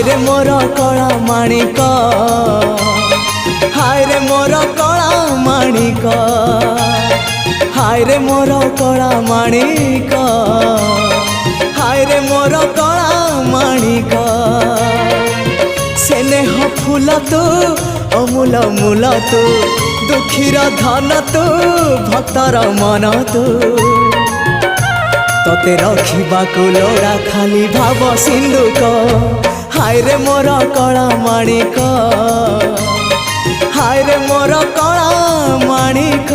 हाय रे मोर कला माणिक, हाय रे मोर कला माणिक, हाय रे मोर कला माणिक, हाय रे मोर कला माणिक। स्नेह फूल तू अमूल मूल तू, दुखीर धन तू भक्तर मन तू। तोते रखिबाकु लोड़ा खाली भाव सिंधुक, हाय रे मोर कला माणिक, हाय रे मोर कला माणिक।